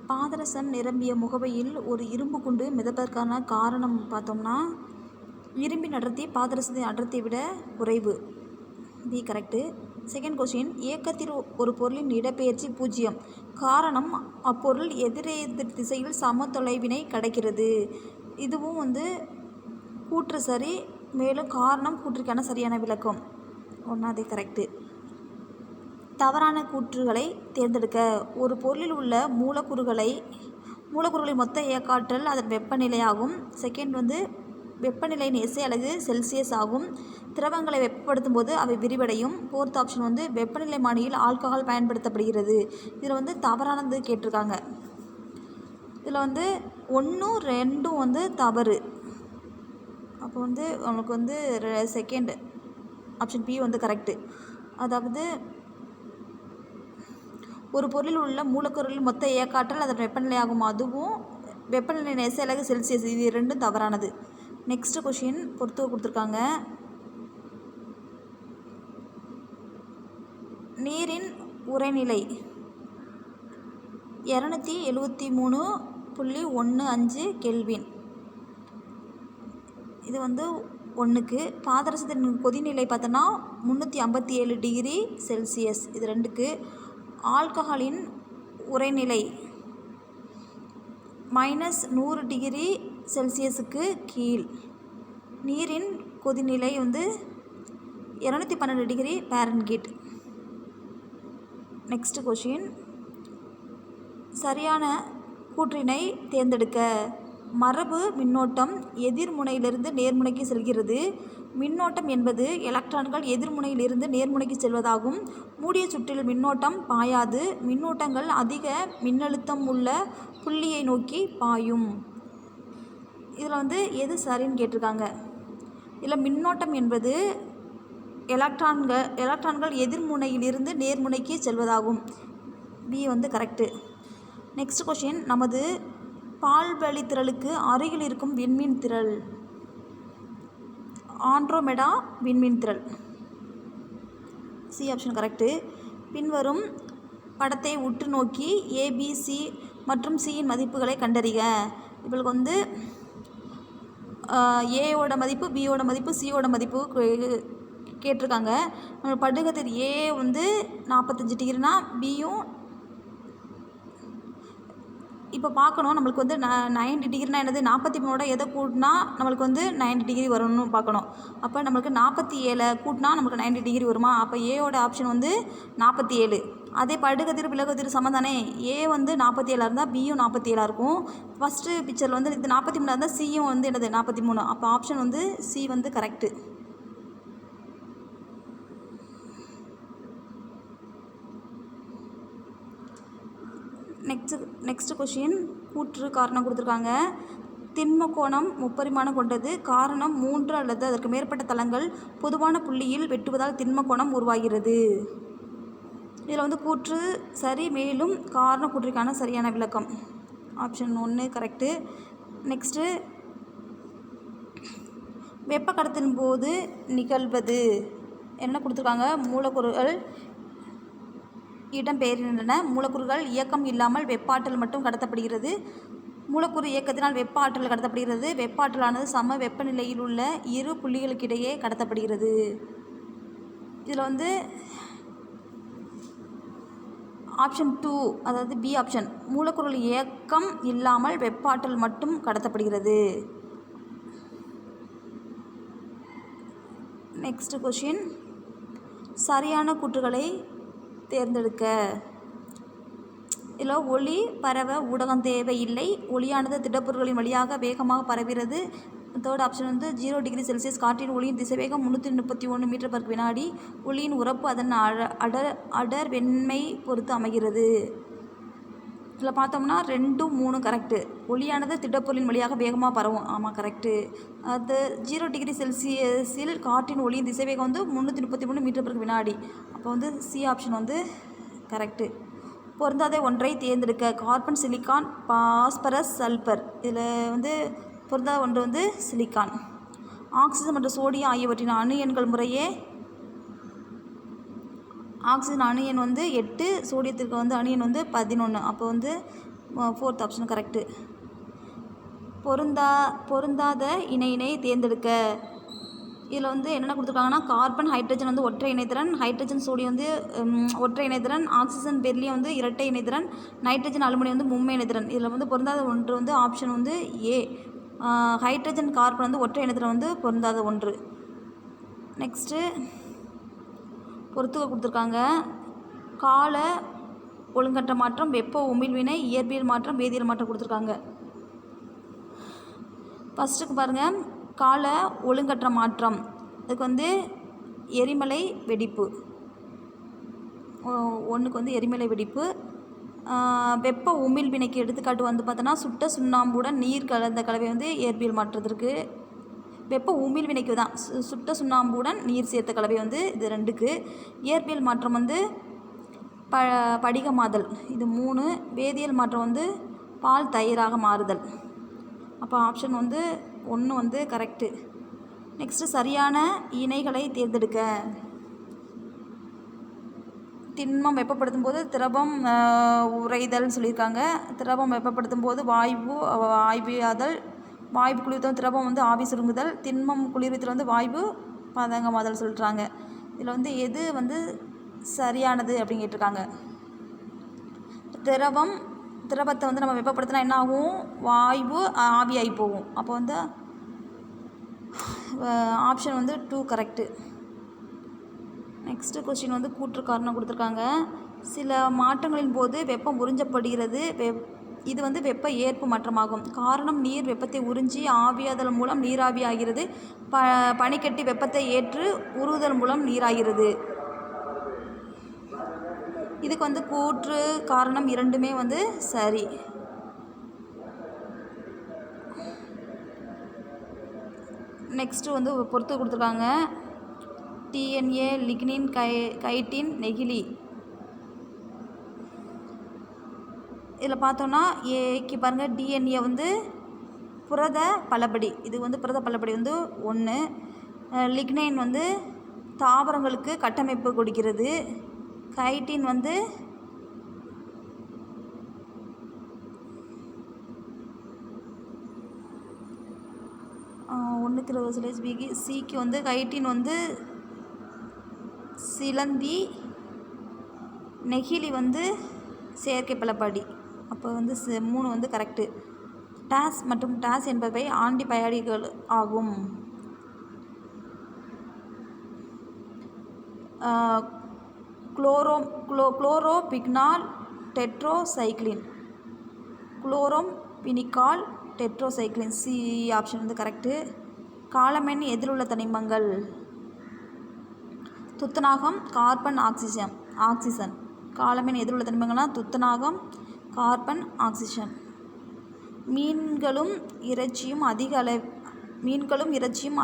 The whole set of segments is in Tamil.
பாதரசம் நிரம்பிய முகவையில் ஒரு இரும்பு குண்டு மிதப்பதற்கான காரணம் பார்த்தோம்னா, இரும்பின் அடர்த்தி பாதரசத்தின் அடர்த்தியை விட குறைவு. B correct. செகண்ட் கொஸ்டின், இயக்கத்தில் ஒரு பொருளின் இடப்பெயர்ச்சி 0. காரணம் அப்பொருள் எதிரெதிர் திசையில் சம தொலைவினை கடக்கிறது. இதுவும் கூற்று சரி, மேலும் காரணம் கூற்றுக்கான சரியான விளக்கம். ஒன்றாவது கரெக்டு. தவறான கூற்றுகளை தேர்ந்தெடுக்க. ஒரு பொருளில் உள்ள மூலக்கூறுகளின் மொத்த இயக்காற்றல் அதன் வெப்பநிலையாகும். செகண்ட் வெப்பநிலையின் எஸ்ஐ அலகு செல்சியஸ் ஆகும். திரவங்களை வெப்பப்படுத்தும் போது அவை விரிவடையும். ஃபோர்த் ஆப்ஷன் வெப்பநிலைமானியில் ஆல்கஹால் பயன்படுத்தப்படுகிறது. இதில் தவறானது கேட்டிருக்காங்க. இதில் 1, 2 தவறு. அப்போ உங்களுக்கு செகண்ட் ஆப்ஷன் பி கரெக்டு. அதாவது ஒரு பொருளில் உள்ள மூலக்கூறுகளின் மொத்த இயக்காற்றல் அதன் வெப்பநிலையாகும். அதுவும் வெப்பநிலையின் எஸ்ஐ அலகு செல்சியஸ். இது ரெண்டும் தவறானது. நெக்ஸ்ட் கொஷின் பொறுத்து கொடுத்துருக்காங்க. நீரின் உறைநிலை 273.15 கெல்வின். இது 1க்கு. பாதரசத்தின் கொதிநிலை பார்த்தோன்னா 357 டிகிரி செல்சியஸ். இது 2க்கு. ஆல்கஹாலின் உறைநிலை -100 டிகிரி செல்சியஸுக்கு கீழ். நீரின் கொதிநிலை 212 டிகிரி ஃபாரன்ஹீட். நெக்ஸ்ட் கொஷின், சரியான கூற்றினை தேர்ந்தெடுக்க. மரபு மின்னோட்டம் எதிர்முனையிலிருந்து நேர்முனைக்கு செல்கிறது. மின்னோட்டம் என்பது எலக்ட்ரான்கள் எதிர்முனையிலிருந்து நேர்முனைக்கு செல்வதாகும். மூடிய சுற்றில் மின்னோட்டம் பாயாது. மின்னூட்டங்கள் அதிக மின்னழுத்தம் உள்ள புள்ளியை நோக்கி பாயும். இதில் எது சரின்னு கேட்டிருக்காங்க. இதில் மின்னோட்டம் என்பது எலக்ட்ரான்கள் எதிர்முனையிலிருந்து நேர்முனைக்கு செல்வதாகும். B correct. நெக்ஸ்ட் கொஷின், நமது பால்வழி திரளுக்கு அருகில் இருக்கும் விண்மீன் திரள். ஆண்ட்ரோமெடா விண்மீன் திரள். C option correct. பின்வரும் படத்தை உற்று நோக்கி ஏபிசி மற்றும் சியின் மதிப்புகளை கண்டறிக. இவளுக்கு ஏயோட மதிப்பு, பியோட மதிப்பு, சியோட மதிப்பு கேட்டிருக்காங்க. நம்ம படுகதிர் ஏ 45 டிகிரினா பியும் இப்போ பார்க்கணும். நம்மளுக்கு 90 டிகிரினா என்னது, 43 எதை கூட்டினா நம்மளுக்கு 90 டிகிரி வரும்னு பார்க்கணும். அப்போ நம்மளுக்கு 47 கூட்டினா நமக்கு 90 டிகிரி வருமா? அப்போ ஏயோட ஆப்ஷன் 47. அதே படுகதிர் விலகதிர் சமம் தானே. ஏ 47 இருந்தால் பியும் 47 இருக்கும். ஃபஸ்ட்டு பிக்சரில் இது 43 இருந்தால் சியும் என்னது 43. அப்போ option C correct. Next question, கூற்று காரணம் கொடுத்துருக்காங்க. திண்ம கோணம் முப்பரிமாணம் கொண்டது. காரணம் 3 அல்லது அதற்கு மேற்பட்ட தளங்கள் பொதுவான புள்ளியில் வெட்டுவதால் திண்ம கோணம் உருவாகிறது. இதில் கூற்று சரி, மேலும் காரண கூற்றிற்கான சரியான விளக்கம். Option 1 correct. நெக்ஸ்ட்டு, வெப்ப கடத்தின் போது நிகழ்வது என்ன கொடுத்துருக்காங்க. மூலக்கூறுகள் இடம்பெயர்கின்றன. மூலக்கூறுகள் இயக்கம் இல்லாமல் வெப்பாற்றல் மட்டும் கடத்தப்படுகிறது. மூலக்கூறு இயக்கத்தினால் வெப்ப ஆற்றல் கடத்தப்படுகிறது. வெப்ப ஆற்றலானது சம வெப்பநிலையில் உள்ள இரு புள்ளிகளுக்கிடையே கடத்தப்படுகிறது. இதில் ஆப்ஷன் 2, அதாவது பி ஆப்ஷன், மூலக்கூறுகள் இயக்கம் இல்லாமல் வெப்ப ஆற்றல் மட்டும் கடத்தப்படுகிறது. நெக்ஸ்ட் கொஷின், சரியான கூற்றுகளை தேர்ந்தெடுக்க. இதில் ஒளி பரவ ஊடகம் தேவையில்லை. ஒளியானது திடப்பொருட்களின் வழியாக வேகமாக பரவுகிறது. Third option 0 degree Celsius. காற்றின் ஒளியின் திசைவேகம் 331 மீட்டர்/வினாடி. ஒளியின் உரப்பு அதன் அடர் வெண்மை பொறுத்து அமைகிறது. இதில் பார்த்தோம்னா 2, 3 கரெக்டு. ஒளியானது திடப்பொருளின் வழியாக வேகமாக பரவும். ஆமாம் கரெக்டு. அது 0 டிகிரி செல்சியஸில் காற்றின் ஒளியின் திசைவேகம் 333 மீட்டர்/வினாடி. அப்போ சி ஆப்ஷன் கரெக்டு. பொருந்தாத ஒன்றை தேர்ந்தெடுக்க. Carbon, silicon, phosphorus, sulphur. இதில் பொருந்தாத ஒன்று சிலிக்கான். ஆக்சிஜன் மற்றும் சோடியம் ஆகியவற்றின் அணு எண்கள் முறையே. ஆக்சிஜன் அணு எண் 8, சோடியத்திற்கு அணு எண் 11. அப்போ 4th ஆப்ஷன் கரெக்டு. பொருந்தாத இணையினை தேர்ந்தெடுக்க. இதில் வந்து என்னென்ன கொடுத்துருக்காங்கன்னா கார்பன் ஹைட்ரஜன் வந்து ஒற்றை இணைத்திறன், ஹைட்ரஜன் சோடியம் வந்து ஒற்றை இணைத்திறன், ஆக்சிஜன் பெர்லியம் வந்து இரட்டை இணைத்திறன், நைட்ரஜன் அலுமினியம் வந்து மும்மை இணைத்திறன். இதில் வந்து பொருந்தாத ஒன்று வந்து ஆப்ஷன் வந்து ஏ, ஹைட்ரஜன் கார்பன் வந்து ஒற்றை இணைத்திறன் வந்து பொருந்தாத ஒன்று. நெக்ஸ்ட்டு பொறுத்துக்க கொடுத்துருக்காங்க. கால ஒழுங்கற்ற மாற்றம், வெப்ப உமிழ்வினை, இயற்பியல் மாற்றம், வேதியியல் மாற்றம் கொடுத்துருக்காங்க. ஃபஸ்ட்டுக்கு பாருங்கள், கால ஒழுங்கற்ற மாற்றம். இதுக்கு வந்து எரிமலை வெடிப்பு. ஒன்றுக்கு வந்து எரிமலை வெடிப்பு. வெப்ப உமிழ்வினைக்கு எடுத்துக்காட்டு வந்து பார்த்தோன்னா சுட்ட சுண்ணாம்புடன் நீர் கலந்த கலவை வந்து இயற்பியல் மாற்றத்திற்கு. வெப்ப உமிழ்வினைக்கு தான் சுட்ட சுண்ணாம்புடன் நீர் சேர்த்த கலவை வந்து இது 2க்கு. இயற்பியல் மாற்றம் வந்து படிகமாதல், இது 3. வேதியியல் மாற்றம் வந்து பால் தயிராக மாறுதல். அப்போ ஆப்ஷன் வந்து 1 வந்து கரெக்டு. நெக்ஸ்ட்டு சரியான இணைகளை தேர்ந்தெடுக்க. திண்மம் வெப்பப்படுத்தும் போது திரவம் உறைதல் சொல்லியிருக்காங்க. திரவம் வெப்பப்படுத்தும் போது வாயு ஆவியாதல், வாயு குளிர்வித்தல் திரவம் வந்து ஆவி சுருங்குதல், திண்மம் குளிர்வித்தல் வந்து வாயு பதங்கமாதல் சொல்கிறாங்க. இதில் வந்து எது வந்து சரியானது அப்படின்னு கேட்டிருக்காங்க. திரவத்தை வந்து நம்ம வெப்பப்படுத்தினா என்ன ஆகும்? வாயு ஆவியாகி போகும். அப்போ வந்து ஆப்ஷன் வந்து 2 கரெக்டு. நெக்ஸ்ட்டு கொஸ்டின் வந்து கூற்று காரணம் கொடுத்துருக்காங்க. சில மாற்றங்களின் போது வெப்பம் உறிஞ்சப்படுகிறது. இது வந்து வெப்ப ஏற்பு மாற்றமாகும். காரணம் நீர் வெப்பத்தை உறிஞ்சி ஆவியாதல் மூலம் நீராவி ஆகிறது. பனிக்கட்டி வெப்பத்தை ஏற்று உருகுதல் மூலம் நீராகிறது. இதுக்கு வந்து கூற்று காரணம் 2மே வந்து சரி. நெக்ஸ்ட்டு வந்து பொறுத்து கொடுத்துருக்காங்க. டிஎன்ஏ, லிக்னின், கைட்டின், நெகிழி. இதில் பார்த்தோன்னா ஏக்கு பாருங்கள், டிஎன்ஏ வந்து புரத பலபடி. இது வந்து புரத பலபடி வந்து 1. லிக்னைன் வந்து தாவரங்களுக்கு கட்டமைப்பு கொடுக்கிறது. கைட்டின் வந்து ஒன்றுக்கு 20% பிக்கு. சிக்கு வந்து கைட்டின் வந்து சிலந்தி, நெகிழி வந்து செயற்கை பலபடி. அப்போ வந்து 3 வந்து கரெக்டு. டாஸ் மற்றும் டாஸ் என்பவை ஆன்டிபயாட்டிக்கள் ஆகும். குளோரோபிக்னால் டெட்ரோசைக்ளின், குளோரோபினிகால் டெட்ரோசைக்ளின், சி ஆப்ஷன் வந்து கரெக்டு. காலமென் எதிலுள்ள தனிமங்கள்? துத்தநாகம், கார்பன், ஆக்சிஜன். காலமென் எதிலுள்ள தனிமங்கள்னால் துத்தநாகம், கார்பன், ஆக்சிஜன். மீன்களும் இறைச்சியும்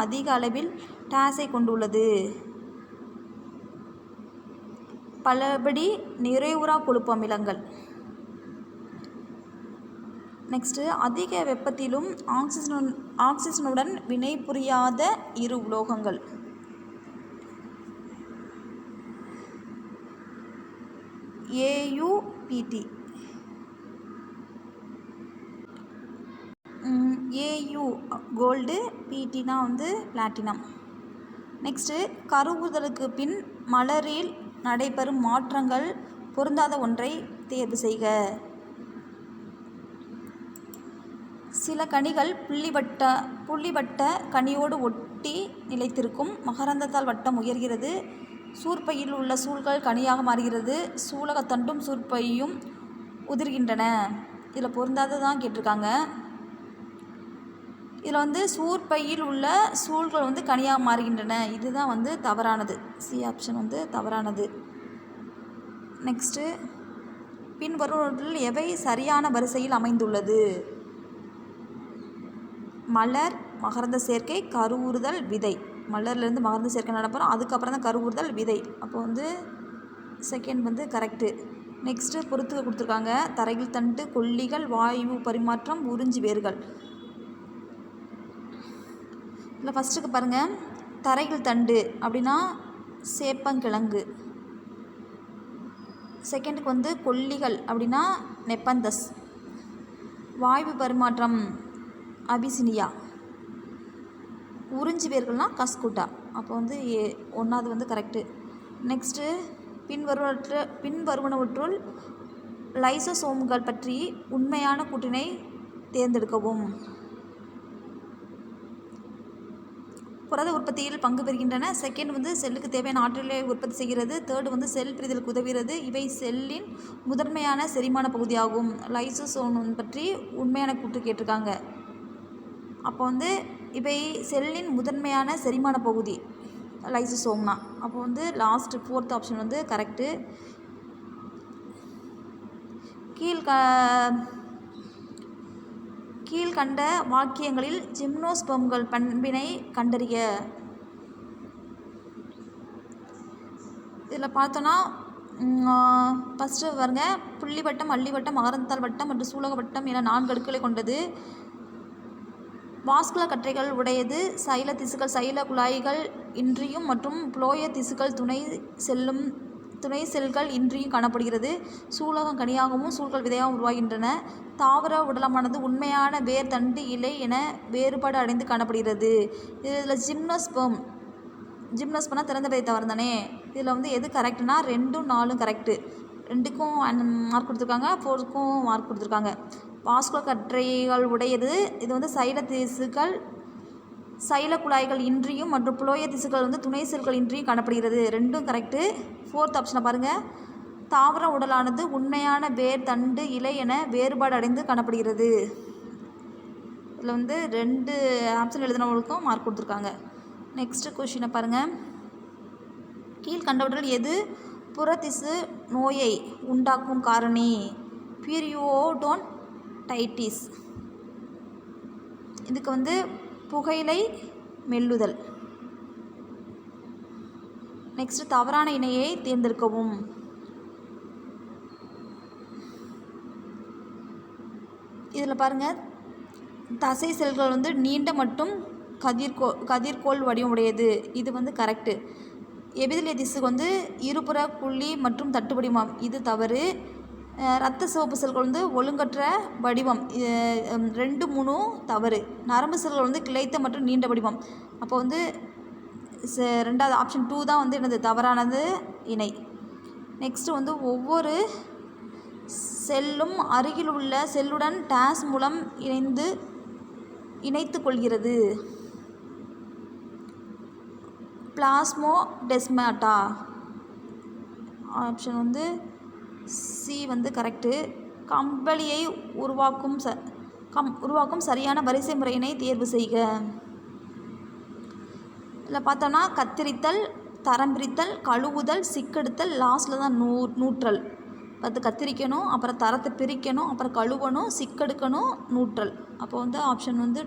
அதிக அளவில் டாஸை கொண்டுள்ளது. பலபடி நிறைவுறா கொழுப்பு அமிலங்கள். நெக்ஸ்ட்டு அதிக வெப்பத்திலும் ஆக்சிஜனுடன் வினை புரியாத இரு உலோகங்கள். ஏயுபிடி. ஏயு கோல்டு, பிடினா வந்து பிளாட்டினம். நெக்ஸ்ட்டு கருவுறுதலுக்கு பின் மலரில் நடைபெறும் மாற்றங்கள். பொருந்தாத ஒன்றை தேர்வு செய்க. சில கனிகள் புள்ளிவட்ட கனியோடு ஒட்டி நிலைத்திருக்கும். மகரந்தத்தால் வட்டம் உயர்கிறது. சூற்பையில் உள்ள சூல்கள் கனியாக மாறுகிறது. சூலகத்தண்டும் சூற்பையும் உதிர்கின்றன. இதில் பொருந்தாததான் கேட்டிருக்காங்க. இதில் வந்து சூற்பையில் உள்ள சூல்கள் வந்து கனியாக மாறுகின்றன. இதுதான் வந்து தவறானது. சி ஆப்ஷன் வந்து தவறானது. நெக்ஸ்ட்டு பின்வருவற்றில் எவை சரியான வரிசையில் அமைந்துள்ளது? மலர், மகரந்த சேர்க்கை, கருவுறுதல், விதை. மலர்லேருந்து மகரந்த சேர்க்கை நடப்போம், அதுக்கப்புறம் தான் கருவுறுதல், விதை. அப்போ வந்து செகண்ட் வந்து கரெக்டு. நெக்ஸ்ட்டு பொறுத்துக்க கொடுத்துருக்காங்க. தரையில் தண்டு, கொல்லிகள், வாயு பரிமாற்றம், உறிஞ்சி வேர்கள். இல்லை ஃபஸ்ட்டுக்கு பாருங்கள், தரையில் தண்டு அப்படின்னா சேப்பங்கிழங்கு. செகண்டுக்கு வந்து கொல்லிகள் அப்படின்னா நெப்பந்தஸ். வாய்வு பரிமாற்றம் அபிசினியா. உறிஞ்சி வேர்கள்னால் கஸ்குட்டா. அப்போ வந்து ஒன்றாவது வந்து கரெக்டு. நெக்ஸ்ட்டு பின்வருவனவற்றுள் லைசோசோம்கள் பற்றி உண்மையான கூற்றினை தேர்ந்தெடுக்கவும். புரத உற்பத்தியில் பங்கு பெறுகின்றன. செகண்ட் வந்து செல்லுக்கு தேவையான ஆற்றலை உற்பத்தி செய்கிறது. தேர்டு வந்து செல் பிரிதலுக்கு உதவுகிறது. இவை செல்லின் முதன்மையான செரிமான பகுதியாகும். லைசோசோம் பற்றி உண்மையான கூற்று கேட்டிருக்காங்க. அப்போ வந்து இவை செல்லின் முதன்மையான செரிமான பகுதி லைசோசோம்னா. அப்போ வந்து லாஸ்ட்டு 4th ஆப்ஷன் வந்து கரெக்டு. கீழ்கண்ட வாக்கியங்களில் ஜிம்னோஸ்பெர்ம்கள் பண்பினை கண்டறிய. இதில் பார்த்தோன்னா ஃபஸ்ட்டு பாருங்க, புள்ளிவட்டம், அள்ளிவட்டம், அகரத்தாழ் வட்டம் மற்றும் சூலக வட்டம் என 4 அடுக்குகளை கொண்டது. வாஸ்குலர் கற்றைகள் உடையது. சைல திசுக்கள் சைல குழாய்கள் இன்றியும் மற்றும் புளோய திசுக்கள் துணை செல்கள் இன்றியும் காணப்படுகிறது. சூலகம் கனியாகவும் சூல்கள் விதையாகவும் உருவாகின்றன. தாவர உடலமானது உண்மையான வேர், தண்டு, இலை என வேறுபாடு அடைந்து காணப்படுகிறது. இதில் ஜிம்னோஸ்பெர்ம்னா திறந்த விதை தாவரம் தானே. இதில் வந்து எது கரெக்டுனா 2, 4 கரெக்டு. 2க்கும் மார்க் கொடுத்துருக்காங்க, 4க்கும் மார்க் கொடுத்துருக்காங்க. வாஸ்குலர் கற்றைகள் உடையது. இது வந்து சைல திசுக்கள் சைல குழாய்கள் இன்றியும் மற்றும் புளோய திசுக்கள் வந்து துணை செல்கள் இன்றியும் காணப்படுகிறது. 2ம் கரெக்டு. 4th ஆப்ஷனை பாருங்கள். தாவர உடலானது உண்மையான வேர், தண்டு, இலை என வேறுபாடு அடைந்து காணப்படுகிறது. இதில் வந்து 2 ஆப்ஷன் எழுதினவங்களுக்கும் மார்க் கொடுத்துருக்காங்க. நெக்ஸ்ட்டு கொஷினை பாருங்கள். கீழ்கண்டவற்றில் எது புறத்திசு நோயை உண்டாக்கும் காரணி? பீரியோடோன்டைட்டிஸ். இதுக்கு வந்து புகையிலை மெல்லுதல். நெக்ஸ்ட் தவறான இணையை தேர்ந்தெடுக்கவும். இதில் பாருங்கள், தசை செல்கள் வந்து நீண்ட மற்றும் கதிர்கோள் வடிவம் உடையது. இது வந்து கரெக்டு. எபிதிலிய திசு வந்து இருபுற புள்ளி மற்றும் தட்டு வடிவம். இது தவறு. இரத்த சிவப்பு செல்கள் வந்து ஒழுங்கற்ற வடிவம். 2, 3 தவறு. நரம்பு செல்கள் வந்து கிளைத்த மற்றும் நீண்ட வடிவம். அப்போ வந்து 2வது ஆப்ஷன் 2 தான் வந்து என்னது தவறானது இணை. நெக்ஸ்ட்டு வந்து ஒவ்வொரு செல்லும் அருகில் உள்ள செல்லுடன் டேஸ் மூலம் இணைத்து கொள்கிறது. பிளாஸ்மோடெஸ்மாட்டா. ஆப்ஷன் வந்து சி வந்து கரெக்டு. கம்பளியை உருவாக்கும் சரியான வரிசை முறையினை தேர்வு செய்க. இதில் பார்த்தோன்னா கத்திரித்தல், தரம் பிரித்தல், கழுவுதல், சிக்கெடுத்தல், லாஸ்ட்டில் தான் நூற்றல். கத்திரிக்கணும், அப்புறம் தரத்தை பிரிக்கணும், அப்புறம் கழுவணும், சிக்கெடுக்கணும், நூற்றல். அப்போ வந்து ஆப்ஷன் வந்து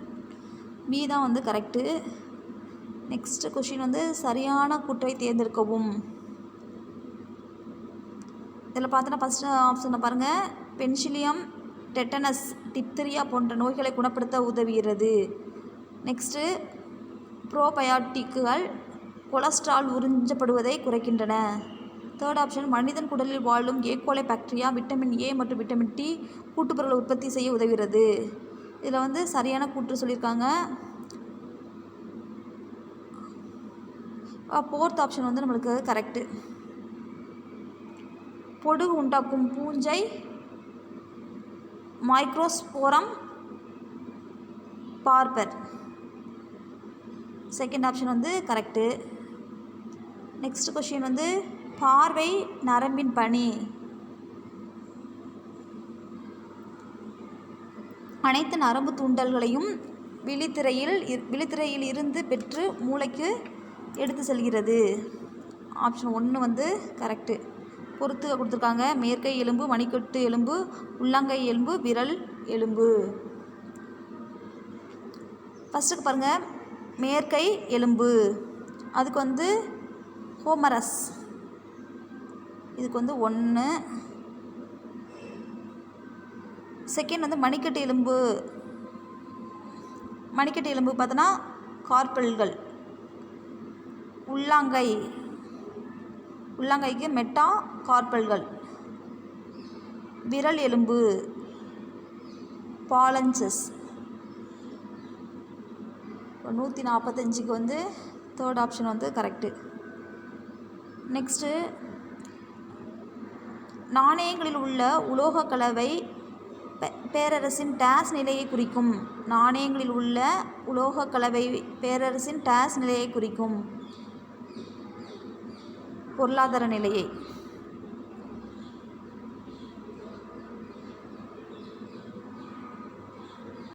பி தான் வந்து கரெக்டு. நெக்ஸ்ட்டு கொஷின் வந்து சரியான கூற்றை தேர்ந்தெடுக்கவும். இதில் பார்த்தோன்னா ஃபஸ்ட்டு ஆப்ஷனை பாருங்கள். பென்சிலியம், டெட்டனஸ், டிப்தீரியா போன்ற நோய்களை குணப்படுத்த உதவுகிறது. நெக்ஸ்ட்டு ப்ரோபயாட்டிக்குகள் கொலஸ்ட்ரால் உறிஞ்சப்படுவதை குறைக்கின்றன. தேர்ட் ஆப்ஷன் மனிதன் குடலில் வாழும் ஏகோலை பாக்டீரியா விட்டமின் ஏ மற்றும் விட்டமின் டி கூட்டுப்பொருளை உற்பத்தி செய்ய உதவுகிறது. இதில் வந்து சரியான கூற்று சொல்லியிருக்காங்க. 4th ஆப்ஷன் வந்து நம்மளுக்கு கரெக்டு. பொடுகு உண்டாக்கும் பூஞ்சை மைக்ரோஸ்போரம் பார்பர். செகண்ட் ஆப்ஷன் வந்து கரெக்டு. நெக்ஸ்ட் கொஷின் வந்து பார்வை நரம்பின் பணி. அனைத்து நரம்பு தூண்டல்களையும் விழித்திரையில் இருந்து பெற்று மூளைக்கு எடுத்து செல்கிறது. ஆப்ஷன் 1 வந்து கரெக்டு. பொறுத்து கொடுத்துருக்காங்க. மேற்கை எலும்பு, மணிக்கட்டு எலும்பு, உள்ளங்கை எலும்பு, விரல் எலும்பு. ஃபஸ்ட்டுக்கு பாருங்கள், மேற்கை எலும்பு அதுக்கு வந்து ஹோமரஸ். இதுக்கு வந்து 1. செகண்ட் வந்து மணிக்கட்டு எலும்பு. மணிக்கட்டு எலும்பு பார்த்தோன்னா கார்பல்கள். உள்ளங்கைக்கு மெட்டா கார்பல்கள். விரல் எலும்பு பாலன்சஸ். இப்போ 145க்கு வந்து தேர்ட் ஆப்ஷன் வந்து கரெக்டு. நெக்ஸ்ட்டு, நாணயங்களில் உள்ள உலோக கலவை பேரரசின் டேஸ் நிலையை குறிக்கும். நாணயங்களில் உள்ள உலோக கலவை பேரரசின் டேஸ் நிலையை குறிக்கும். பொருளாதார நிலையை.